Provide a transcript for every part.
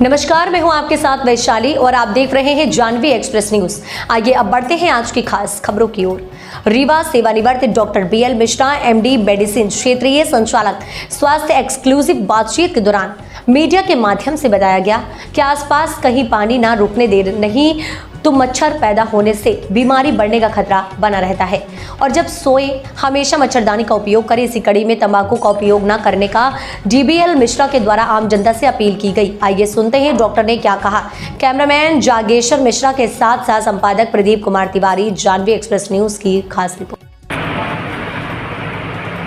नमस्कार, मैं हूं आपके साथ वैशाली और आप देख रहे हैं जानवी एक्सप्रेस न्यूज। आइए अब बढ़ते हैं आज की खास खबरों की ओर। रीवा सेवानिवृत्त doctor BL Mishra MD medicine क्षेत्रीय संचालक स्वास्थ्य एक्सक्लूसिव बातचीत के दौरान मीडिया के माध्यम से बताया गया कि आसपास कहीं पानी ना रुकने दे नहीं तो मच्छर पैदा होने से बीमारी बढ़ने का खतरा बना रहता है और जब सोए हमेशा मच्छरदानी का उपयोग करें। इसी कड़ी में तंबाकू का उपयोग न करने का DBL मिश्रा के द्वारा आम जनता से अपील की गई। आइए सुनते हैं डॉक्टर ने क्या कहा। कैमरामैन जागेश्वर मिश्रा के साथ संपादक प्रदीप कुमार तिवारी, जानवी एक्सप्रेस न्यूज की खास रिपोर्ट।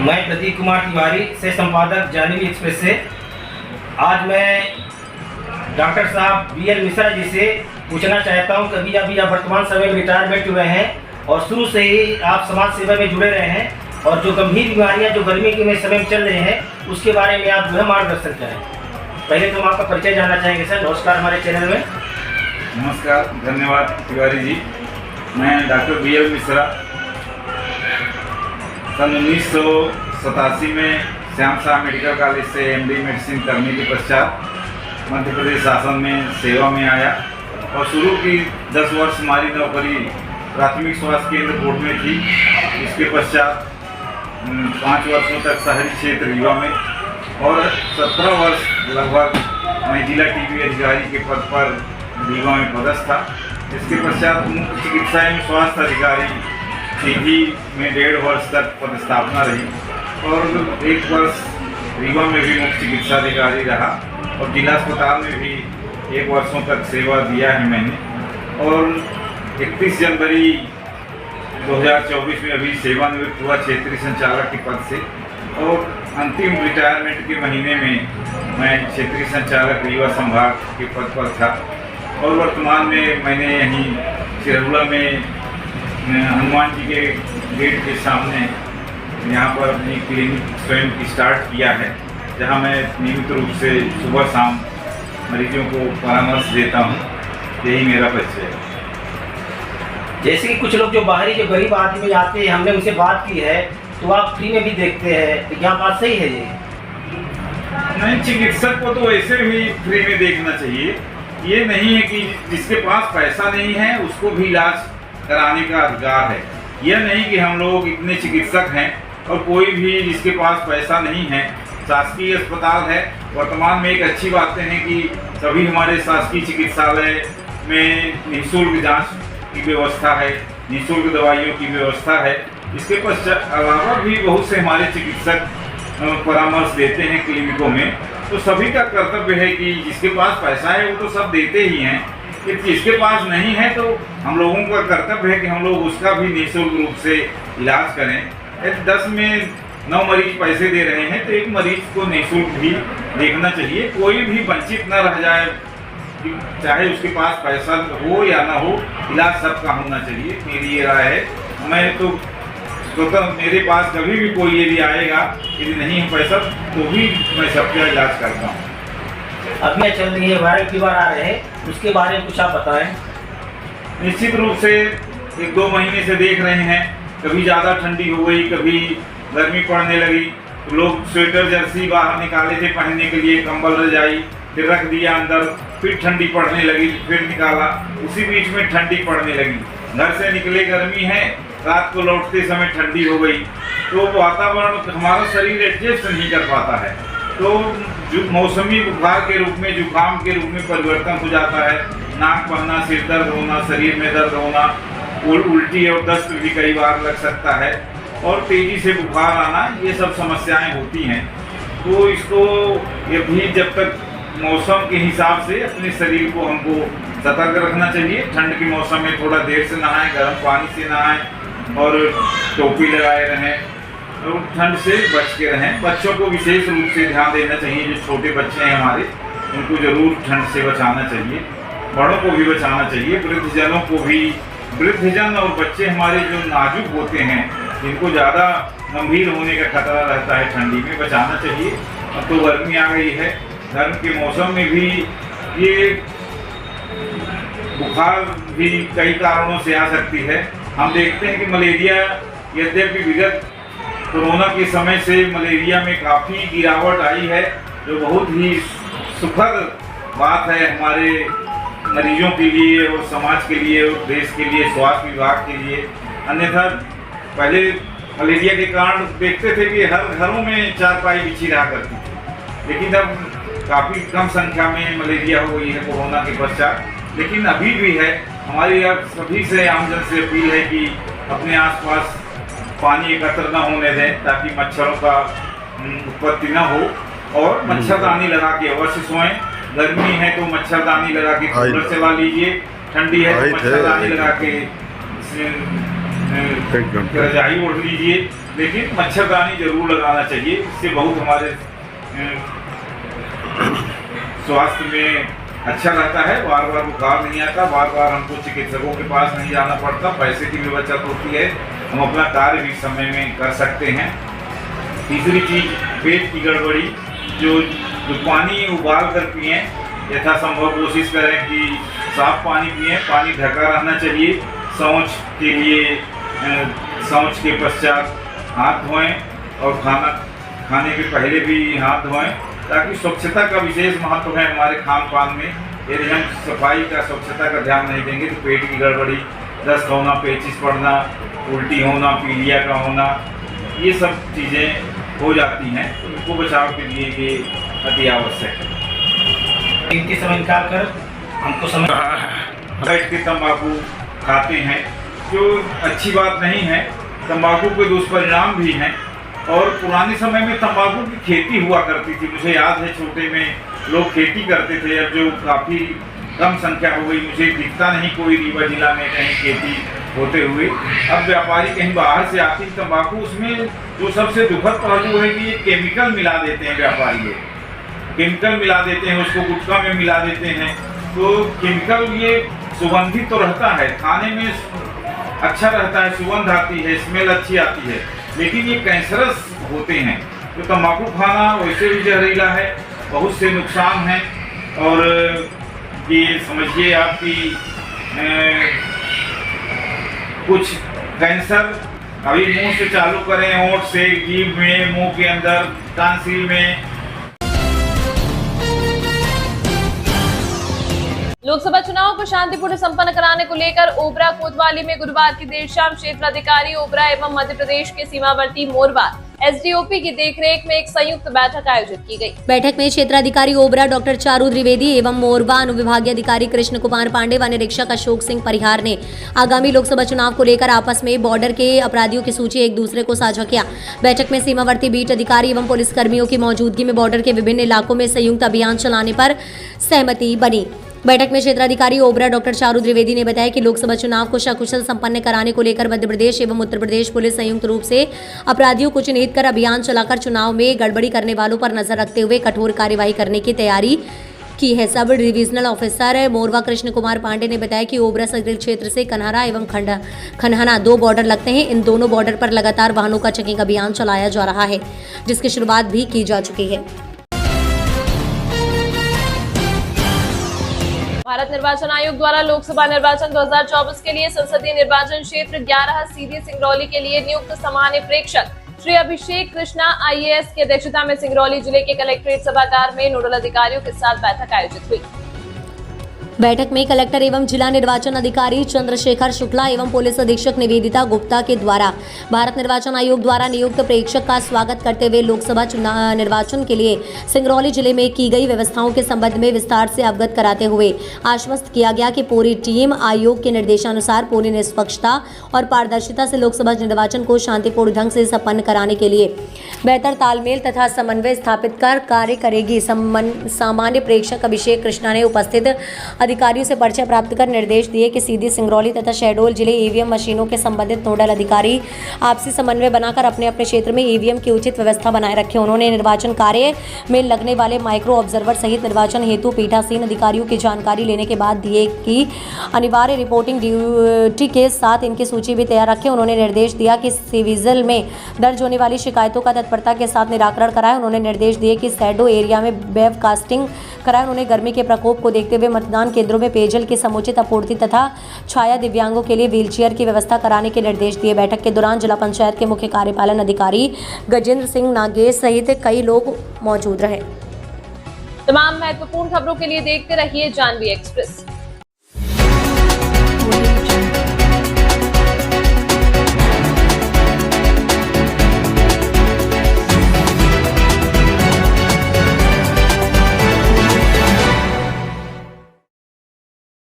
मैं प्रदीप कुमार तिवारी से संपादक जानवी एक्सप्रेस से। आज मैं डॉक्टर साहब BL मिश्रा जी से पूछना चाहता हूं, कभी अभी आप वर्तमान समय में रिटायरमेंट हुए हैं और शुरू से ही आप समाज सेवा में जुड़े रहे हैं और जो गंभीर बीमारियां जो गर्मी के समय में चल रही हैं उसके बारे में आप जो है मार्गदर्शन करें। पहले तो हम आपका परिचय जानना चाहेंगे सर। नमस्कार हमारे चैनल में। नमस्कार, धन्यवाद तिवारी जी। मैं डॉक्टर BL मिश्रा सन 1987 में श्याम शाह मेडिकल कॉलेज से MD मेडिसिन करने के पश्चात मध्य प्रदेश शासन में सेवा में आया और शुरू की 10 वर्ष हमारी नौकरी प्राथमिक स्वास्थ्य केंद्र कोट में थी। इसके पश्चात 5 वर्षों तक शहरी क्षेत्र रीवा में और 17 वर्ष लगभग मैं जिला TB अधिकारी के पद पर रीवा में पदस्थ था। इसके पश्चात मुख्य चिकित्सा एवं स्वास्थ्य अधिकारी सीधी में 1.5 वर्ष तक पदस्थापना रही और 1 वर्ष रीवा में भी मुख्य चिकित्सा अधिकारी रहा और जिला अस्पताल में भी 1 वर्षों तक सेवा दिया है मैंने। और 31 जनवरी 2024 में अभी सेवानिवृत्त हुआ क्षेत्रीय संचालक के पद से और अंतिम रिटायरमेंट के महीने में मैं क्षेत्रीय संचालक रीवा संभाग के पद पर था और वर्तमान में मैंने यहीं चिरहुला में हनुमान जी के गेट के सामने यहाँ पर अपनी क्लिनिक स्वयं की स्टार्ट किया है, जहाँ मैं नियमित रूप से सुबह शाम मरीजों को परामर्श देता हूँ। यही मेरा परिचय है। जैसे कि कुछ लोग जो बाहरी जो गरीब आदमी आते हैं, हमने उनसे बात की है तो आप फ्री में भी देखते हैं, तो क्या बात सही है ये? नहीं, चिकित्सक को तो ऐसे भी फ्री में देखना चाहिए। ये नहीं है कि जिसके पास पैसा नहीं है उसको भी इलाज कराने का अधिकार है। यह नहीं कि हम लोग इतने चिकित्सक हैं और कोई भी जिसके पास पैसा नहीं है। शासकीय अस्पताल है। वर्तमान में एक अच्छी बात है कि सभी हमारे शासकीय चिकित्सालय में निःशुल्क जांच की व्यवस्था है, निःशुल्क दवाइयों की व्यवस्था है। इसके पश्चात अलावा भी बहुत से हमारे चिकित्सक परामर्श देते हैं क्लिनिकों में। तो सभी का कर्तव्य है कि जिसके पास पैसा है वो तो सब देते ही हैं, कि जिसके पास नहीं है तो हम लोगों का कर्तव्य है कि हम लोग उसका भी निःशुल्क रूप से इलाज करें। 10 में 9 मरीज पैसे दे रहे हैं तो एक मरीज को निःशुल्क भी देखना चाहिए। कोई भी वंचित न रह जाए, चाहे उसके पास पैसा हो या ना हो, इलाज सबका होना चाहिए। मेरी ये राय है। मैं तो मेरे पास कभी भी कोई यदि आएगा, यदि नहीं है पैसा तो भी मैं सबका इलाज करता हूँ। अभी चल रही है वायरल फीवर आ रहे हैं, उसके बारे में कुछ आप बताएं। निश्चित रूप से 1-2 महीने से देख रहे हैं, कभी ज़्यादा ठंडी हो गई, कभी गर्मी पड़ने लगी तो लोग स्वेटर जर्सी बाहर निकाले थे पहनने के लिए, कंबल रजाई, फिर रख दिया अंदर, फिर ठंडी पड़ने लगी, फिर निकाला, उसी बीच में ठंडी पड़ने लगी। घर से निकले गर्मी है, रात को लौटते समय ठंडी हो गई, तो वातावरण हमारा शरीर एडजस्ट नहीं कर पाता है, तो जो मौसमी बुखार के रूप में, जुकाम के रूप में परिवर्तन हो जाता है। नाक बहना, सिर दर्द होना, शरीर में दर्द होना, उल्टी और दस्त भी कई बार लग सकता है और तेजी से बुखार आना, ये सब समस्याएं होती हैं। तो इसको ये भी जब तक मौसम के हिसाब से अपने शरीर को हमको सतर्क रखना चाहिए। ठंड के मौसम में थोड़ा देर से नहाएं, गर्म पानी से नहाएं और टोपी लगाए रहें, तो ठंड से बच के रहें। बच्चों को विशेष रूप से ध्यान देना चाहिए, जो छोटे बच्चे हैं हमारे, उनको ज़रूर ठंड से बचाना चाहिए। बड़ों को भी बचाना चाहिए, वृद्धजनों को भी। वृद्धजन और बच्चे हमारे जो नाजुक होते हैं, जिनको ज़्यादा गंभीर होने का खतरा रहता है, ठंडी में बचाना चाहिए। अब तो गर्मी आ गई है, गर्म के मौसम में भी ये बुखार भी कई कारणों से आ सकती है। हम देखते हैं कि मलेरिया, यद्यपि विगत कोरोना के समय से मलेरिया में काफ़ी गिरावट आई है, जो बहुत ही सुखद बात है हमारे मरीजों के लिए और समाज के लिए और देश के लिए, स्वास्थ्य विभाग के लिए। अन्यथा पहले मलेरिया के कारण देखते थे कि हर घरों में चारपाई बिछी रहा करती थी, लेकिन अब काफ़ी कम संख्या में मलेरिया हो गई है कोरोना के पश्चात। लेकिन अभी भी है। हमारी अब सभी से, आमजन से अपील है कि अपने आसपास पानी एकत्र न होने दें ताकि मच्छरों का उत्पत्ति न हो, और मच्छरदानी लगा के अवश्य सोएं। गर्मी है तो मच्छरदानी लगा के कूलर चला लीजिए, ठंडी है तो मच्छरदानी लगा के रजाई ओढ़ लीजिए, लेकिन मच्छरदानी जरूर लगाना चाहिए। इससे बहुत हमारे स्वास्थ्य में अच्छा रहता है। बार बार बुखार नहीं आता, बार बार हमको चिकित्सकों के पास नहीं जाना पड़ता, पैसे की भी बचत होती है, हम अपना कार्य भी समय में कर सकते हैं। तीसरी चीज़, पेट की गड़बड़ी। जो पानी उबाल कर पिएँ, यथासंभव कोशिश करें कि साफ पानी पिएँ। पानी ढका रहना चाहिए। शौच के लिए शौच के पश्चात हाथ धोएं और खाना खाने के पहले भी हाथ धोएं, ताकि स्वच्छता का विशेष महत्व है हमारे खान पान में। यदि हम सफाई का, स्वच्छता का ध्यान नहीं देंगे तो पेट की गड़बड़ी, दस्त होना, पेचिश पड़ना, उल्टी होना, पीलिया का होना, ये सब चीज़ें हो जाती हैं। तो इनको बचाव के लिए ये अति आवश्यक है। इनके समय निकाल कर हमको समय बैठ के तंबाकू खाते हैं, जो अच्छी बात नहीं है। तंबाकू के दुष्परिणाम भी हैं। और पुराने समय में तंबाकू की खेती हुआ करती थी। मुझे याद है छोटे में लोग खेती करते थे। अब जो काफ़ी कम संख्या हो गई, मुझे दिखता नहीं कोई रीवा जिला में कहीं खेती होते हुए। अब व्यापारी कहीं बाहर से आती तंबाकू, उसमें जो सबसे दुखद पहलू है कि ये केमिकल मिला देते हैं व्यापारी लोग, केमिकल मिला देते हैं, उसको गुटखा में मिला देते हैं। तो केमिकल ये सुगंधित तो रहता है, खाने में अच्छा रहता है, सुगंध आती है, स्मेल अच्छी आती है, लेकिन ये कैंसरस होते हैं। तो तंबाकू खाना वैसे भी जहरीला है, बहुत से नुकसान हैं। और ये समझिए आपकी कुछ कैंसर अभी मुंह से चालू करें, होंठ से, जीभ में, मुंह के अंदर, टांसिल में। लोकसभा चुनाव को शांतिपूर्ण संपन्न कराने को लेकर ओबरा कोतवाली में गुरुवार की देर शाम क्षेत्राधिकारी ओबरा एवं मध्य प्रदेश के सीमावर्ती मोरवा एसडीओपी की देखरेख में एक संयुक्त बैठक आयोजित की गई। बैठक में क्षेत्राधिकारी ओबरा डॉक्टर चारू द्विवेदी एवं मोरवा अनुविभागीय अधिकारी कृष्ण कुमार पांडे व निरीक्षक अशोक सिंह परिहार ने आगामी लोकसभा चुनाव को लेकर आपस में बॉर्डर के अपराधियों की सूची एक दूसरे को साझा किया। बैठक में सीमावर्ती बीट अधिकारी एवं पुलिस कर्मियों की मौजूदगी में बॉर्डर के विभिन्न इलाकों में संयुक्त अभियान चलाने पर सहमति बनी। बैठक में क्षेत्राधिकारी ओबरा डॉक्टर चारू द्विवेदी ने बताया कि लोकसभा चुनाव को सकुशल संपन्न कराने को लेकर मध्य प्रदेश एवं उत्तर प्रदेश पुलिस संयुक्त रूप से अपराधियों को चिन्हित कर अभियान चलाकर चुनाव में गड़बड़ी करने वालों पर नजर रखते हुए कठोर कार्रवाई करने की तैयारी की है। Subdivisional officer Morwa Krishna Kumar Pandey ने बताया कि ओबरा संसदीय क्षेत्र से कन्हारा एवं खनहना 2 बॉर्डर लगते हैं। इन दोनों बॉर्डर पर लगातार वाहनों का चेकिंग अभियान चलाया जा रहा है, जिसकी शुरुआत भी की जा चुकी है। भारत निर्वाचन आयोग द्वारा लोकसभा निर्वाचन 2024 के लिए संसदीय निर्वाचन क्षेत्र 11 सीधी सिंगरौली के लिए नियुक्त सामान्य प्रेक्षक श्री अभिषेक कृष्णा IAS की अध्यक्षता में सिंगरौली जिले के कलेक्ट्रेट सभागार में नोडल अधिकारियों के साथ बैठक आयोजित हुई। बैठक में कलेक्टर एवं जिला निर्वाचन अधिकारी चंद्रशेखर शुक्ला एवं पुलिस अधीक्षक निवेदिता गुप्ता के द्वारा भारत निर्वाचन आयोग द्वारा नियुक्त प्रेक्षक का स्वागत करते हुए लोकसभा निर्वाचन के लिए सिंगरौली जिले में की गई व्यवस्थाओं के संबंध में विस्तार से अवगत कराते हुए आश्वस्त किया गया कि पूरी टीम आयोग के निर्देशानुसार पूरी निष्पक्षता और पारदर्शिता से लोकसभा निर्वाचन को शांतिपूर्ण ढंग से संपन्न कराने के लिए बेहतर तालमेल तथा समन्वय स्थापित कर कार्य करेगी। सामान्य प्रेक्षक अभिषेक कृष्णा ने उपस्थित अधिकारियों से पर्चा प्राप्त कर निर्देश दिए कि सीधी सिंगरौली तथा शहडोल जिले ईवीएम मशीनों के संबंधित नोडल अधिकारी आपसी समन्वय बनाकर अपने अपने क्षेत्र में ईवीएम की उचित व्यवस्था बनाए रखें। उन्होंने निर्वाचन कार्य में लगने वाले माइक्रो ऑब्जर्वर सहित निर्वाचन हेतु पीठासीन अधिकारियों की जानकारी लेने के बाद दिए कि अनिवार्य रिपोर्टिंग ड्यूटी के साथ इनकी सूची भी तैयार रखें। उन्होंने निर्देश दिया कि सिविजिल में दर्ज होने वाली शिकायतों का तत्परता के साथ निराकरण कराएं। उन्होंने निर्देश दिए कि शैडो एरिया में वेबकास्टिंग कराएं। उन्होंने गर्मी के प्रकोप को देखते हुए मतदान केंद्रों में पेयजल की समुचित आपूर्ति तथा छाया दिव्यांगों के लिए व्हीलचेयर की व्यवस्था कराने के निर्देश दिए। बैठक के दौरान जिला पंचायत के मुख्य कार्यपालन अधिकारी गजेंद्र सिंह नागेश सहित कई लोग मौजूद रहे। तमाम महत्वपूर्ण खबरों के लिए देखते रहिए जानवी एक्सप्रेस।